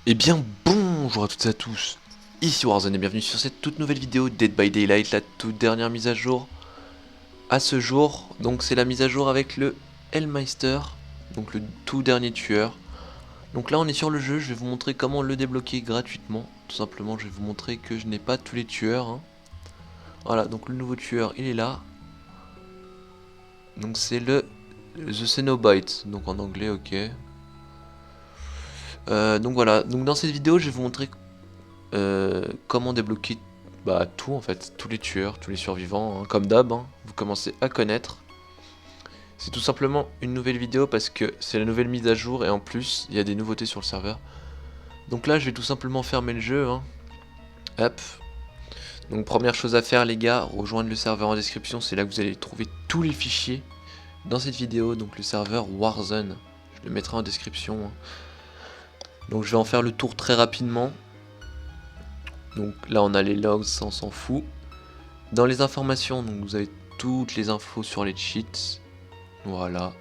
Eh bien bonjour à toutes et à tous, ici Warzone et bienvenue sur cette toute nouvelle vidéo Dead by Daylight, la toute dernière mise à jour à ce jour. Donc c'est la mise à jour avec le Hellmeister, donc le tout dernier tueur. Donc là on est sur le jeu, je vais vous montrer comment le débloquer gratuitement. Tout simplement je vais vous montrer que je n'ai pas tous les tueurs, hein. Voilà, donc le nouveau tueur il est là. Donc c'est le The Cenobite, donc en anglais, ok. Donc voilà, donc dans cette vidéo je vais vous montrer comment débloquer tout en fait, tous les tueurs, tous les survivants, hein, comme d'hab, hein, vous commencez à connaître. C'est tout simplement une nouvelle vidéo parce que c'est la nouvelle mise à jour et en plus il y a des nouveautés sur le serveur. Donc là je vais tout simplement fermer le jeu, hein. Hop. Donc première chose à faire les gars, rejoindre le serveur en description, c'est là que vous allez trouver tous les fichiers dans cette vidéo, donc le serveur Warzone. Je le mettrai en description, hein. Donc je vais en faire le tour très rapidement. Donc là on a les logs, ça on s'en fout. Dans les informations, donc vous avez toutes les infos sur les cheats. Voilà.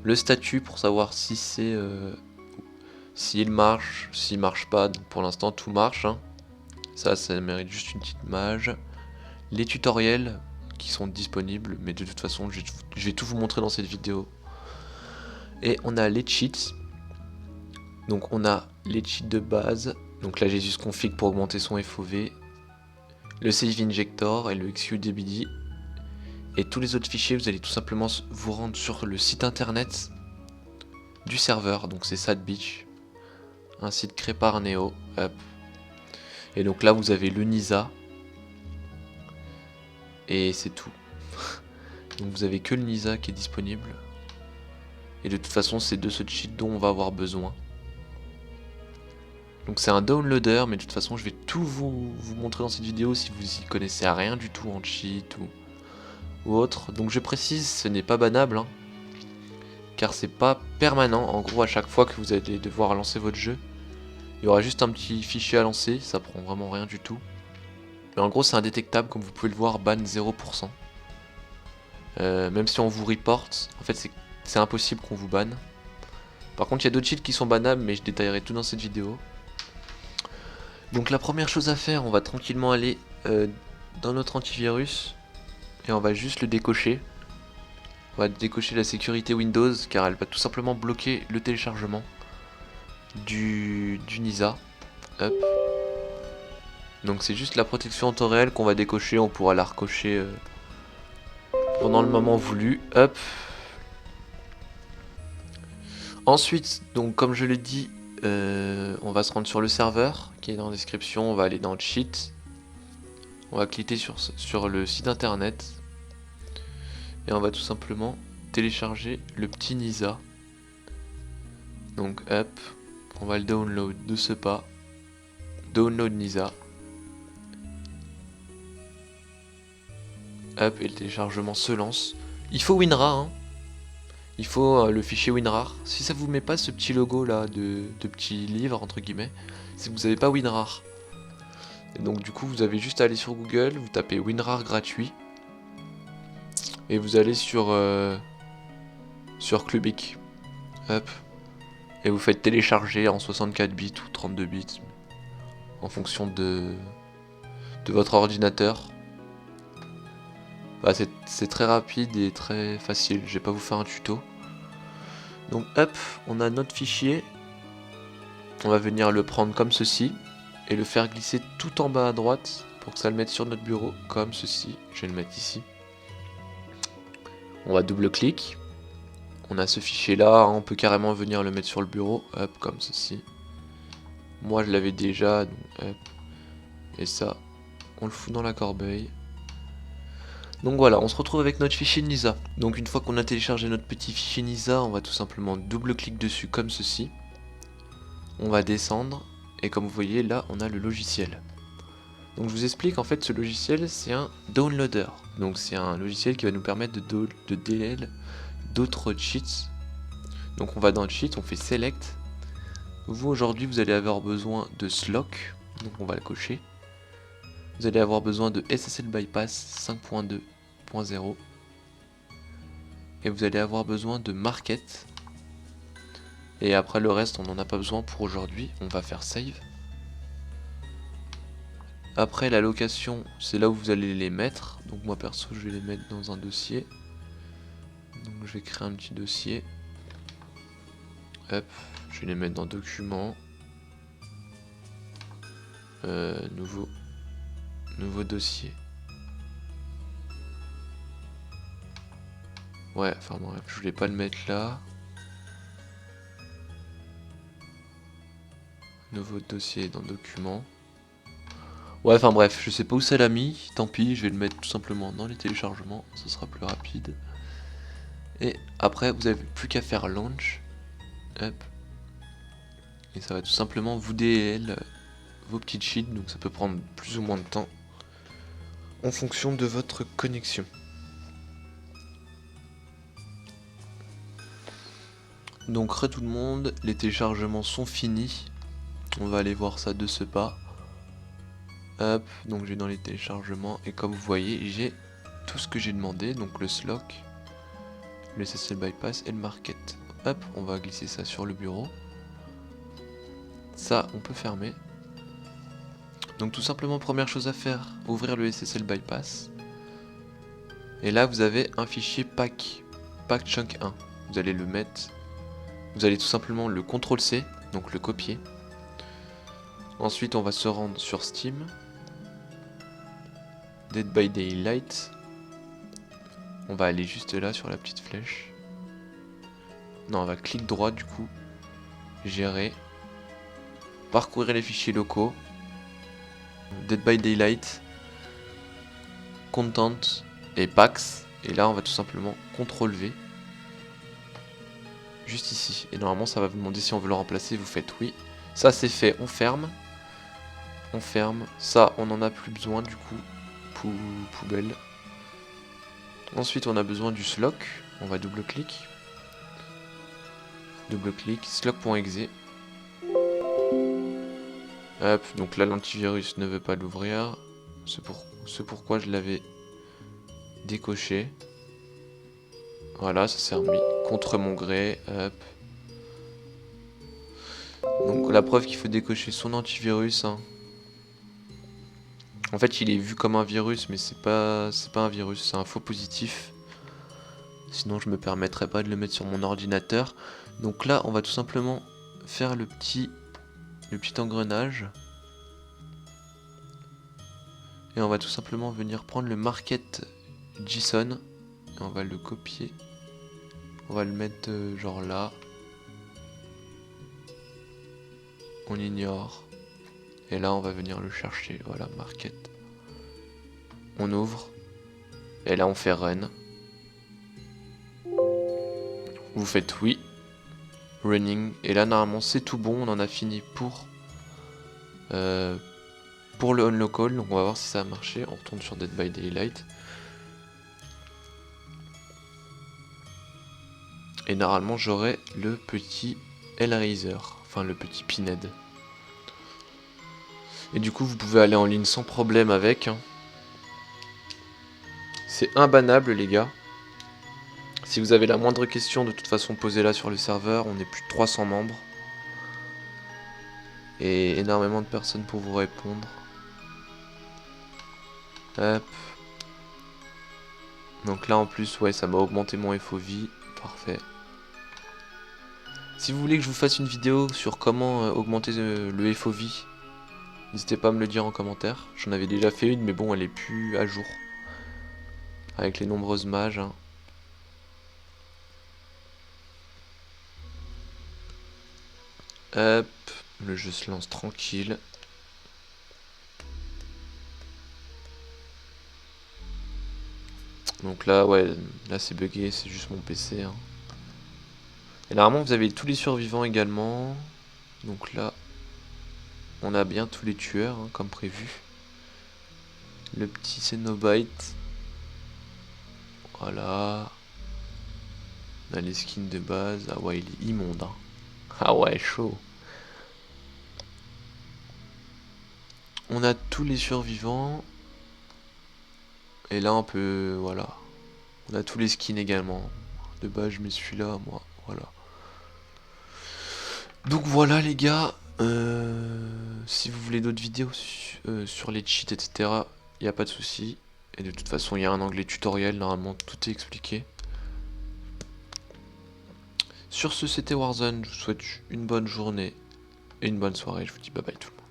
Le statut pour savoir si c'est s'il marche, s'il marche pas. Donc pour l'instant tout marche, hein. Ça mérite juste une petite mage. Les tutoriels qui sont disponibles, mais de toute façon je vais tout vous montrer dans cette vidéo. Et on a les cheats. Donc on a les cheats de base. Donc là j'ai juste config pour augmenter son FOV. Le save injector et le XUDBD. Et tous les autres fichiers, vous allez tout simplement vous rendre sur le site internet du serveur, donc c'est Sad Beach, un site créé par Neo. Hop. Et donc là vous avez le Nisa, et c'est tout. Donc vous avez que le Nisa qui est disponible. Et de toute façon c'est de ce cheat dont on va avoir besoin. Donc c'est un downloader, mais de toute façon je vais tout vous montrer dans cette vidéo si vous y connaissez rien du tout en cheat ou autre. Donc je précise, ce n'est pas bannable, hein, car c'est pas permanent. En gros à chaque fois que vous allez devoir lancer votre jeu, il y aura juste un petit fichier à lancer, ça prend vraiment rien du tout. Mais en gros c'est indétectable, comme vous pouvez le voir, ban 0%. Même si on vous reporte, en fait c'est impossible qu'on vous banne. Par contre il y a d'autres cheats qui sont bannables, mais je détaillerai tout dans cette vidéo. Donc la première chose à faire, on va tranquillement aller dans notre antivirus, et on va juste le décocher. On va décocher la sécurité Windows, car elle va tout simplement bloquer le téléchargement du Nisa. Hop. Donc c'est juste la protection en temps réel qu'on va décocher, on pourra la recocher pendant le moment voulu. Hop. Ensuite, donc comme je l'ai dit, on va se rendre sur le serveur qui est dans la description, on va aller dans Cheat. On va cliquer sur le site internet. Et on va tout simplement télécharger le petit Nisa. Donc hop, on va le download de ce pas. Download Nisa. Hop, et le téléchargement se lance. Il faut WinRAR, hein. Il faut le fichier WinRAR. Si ça vous met pas ce petit logo là de petit livre entre guillemets, c'est que vous n'avez pas WinRAR. Et donc du coup vous avez juste à aller sur Google, vous tapez WinRAR gratuit. Et vous allez sur Clubic. Hop. Et vous faites télécharger en 64 bits ou 32 bits. En fonction de votre ordinateur. Bah, c'est très rapide et très facile, je vais pas vous faire un tuto. Donc hop, on a notre fichier. On va venir le prendre comme ceci et le faire glisser tout en bas à droite pour que ça le mette sur notre bureau comme ceci. Je vais le mettre ici. On va double-clic. On a ce fichier là, on peut carrément venir le mettre sur le bureau, hop, comme ceci. Moi je l'avais déjà, donc hop. Et ça, on le fout dans la corbeille. Donc voilà, on se retrouve avec notre fichier Nisa. Donc une fois qu'on a téléchargé notre petit fichier Nisa, on va tout simplement double-clic dessus comme ceci. On va descendre, et comme vous voyez là, on a le logiciel. Donc je vous explique, en fait ce logiciel c'est un downloader. Donc c'est un logiciel qui va nous permettre de DL d'autres cheats. Donc on va dans le cheat, on fait select. Vous aujourd'hui vous allez avoir besoin de Slock, donc on va le cocher. Vous allez avoir besoin de SSL Bypass 5.2.0 et vous allez avoir besoin de Market Et après le reste on n'en a pas besoin pour aujourd'hui. On va faire save. Après la location, c'est là où vous allez les mettre. Donc moi perso je vais les mettre dans un dossier. Donc je vais créer un petit dossier. Hop, je vais les mettre dans documents. Nouveau dossier. Ouais, enfin bref, je voulais pas le mettre là. Nouveau dossier dans documents. Ouais, enfin bref, je sais pas où ça l'a mis. Tant pis, je vais le mettre tout simplement dans les téléchargements. Ce sera plus rapide. Et après, vous avez plus qu'à faire launch. Hop. Et ça va tout simplement vous DLL vos petites sheets. Donc ça peut prendre plus ou moins de temps en fonction de votre connexion. Donc tout le monde, les téléchargements sont finis. On va aller voir ça de ce pas. Hop, donc j'ai dans les téléchargements et comme vous voyez j'ai tout ce que j'ai demandé, donc le SLOC, le SSL bypass et le market. Hop, on va glisser ça sur le bureau. Ça on peut fermer. Donc tout simplement première chose à faire, ouvrir le SSL bypass. Et là vous avez un fichier pack chunk 1. Vous allez le mettre, vous allez tout simplement le CTRL-C, donc le copier. Ensuite on va se rendre sur Steam. Dead by Daylight. On va aller juste là sur la petite flèche. Non, on va clic droit du coup. Gérer. Parcourir les fichiers locaux. Dead by Daylight. Content et Pax. Et là on va tout simplement CTRL V. Juste ici. Et normalement ça va vous demander si on veut le remplacer. Vous faites oui. Ça c'est fait. On ferme. On ferme. Ça on n'en a plus besoin du coup. Poubelle. Ensuite on a besoin du SLOC. On va double-clic. Double-clic. SLOC.exe. Hop, donc là l'antivirus ne veut pas l'ouvrir. C'est pourquoi je l'avais décoché. Voilà, ça s'est remis contre mon gré. Hop. Donc la preuve qu'il faut décocher son antivirus. Hein. En fait il est vu comme un virus mais c'est pas un virus, c'est un faux positif. Sinon je me permettrais pas de le mettre sur mon ordinateur. Donc là on va tout simplement faire le petit engrenage. Et on va tout simplement venir prendre le market JSON. Et on va le copier. On va le mettre genre là. On ignore. Et là on va venir le chercher. Voilà, market. On ouvre. Et là on fait run. Vous faites oui. Running. Et là normalement c'est tout bon. On en a fini pour le onlocal. Donc on va voir si ça a marché. On retourne sur Dead by Daylight. Et normalement j'aurai le petit Hellraiser. Enfin le petit Pinhead. Et du coup vous pouvez aller en ligne sans problème avec. C'est imbannable les gars. Si vous avez la moindre question, de toute façon posez-la sur le serveur. On est plus de 300 membres. Et énormément de personnes pour vous répondre. Hop. Donc là en plus ouais ça m'a augmenté mon FOV. Parfait. Si vous voulez que je vous fasse une vidéo sur comment augmenter le FOV, n'hésitez pas à me le dire en commentaire. J'en avais déjà fait une mais bon elle est plus à jour. Avec les nombreuses mages. Hein. Hop. Le jeu se lance tranquille. Donc là ouais, là c'est bugué, c'est juste mon PC. Hein. Et normalement vous avez tous les survivants également. Donc là on a bien tous les tueurs hein, comme prévu. Le petit Cenobite. Voilà. On a les skins de base. Ah ouais il est immonde. Hein. Ah ouais chaud. On a tous les survivants. Et là on peut... Voilà. On a tous les skins également. De base je mets celui-là moi. Voilà. Donc voilà les gars, si vous voulez d'autres vidéos sur les cheats, etc., il n'y a pas de souci. Et de toute façon, il y a un onglet tutoriel, normalement tout est expliqué. Sur ce, c'était Warzone, je vous souhaite une bonne journée et une bonne soirée, je vous dis bye bye tout le monde.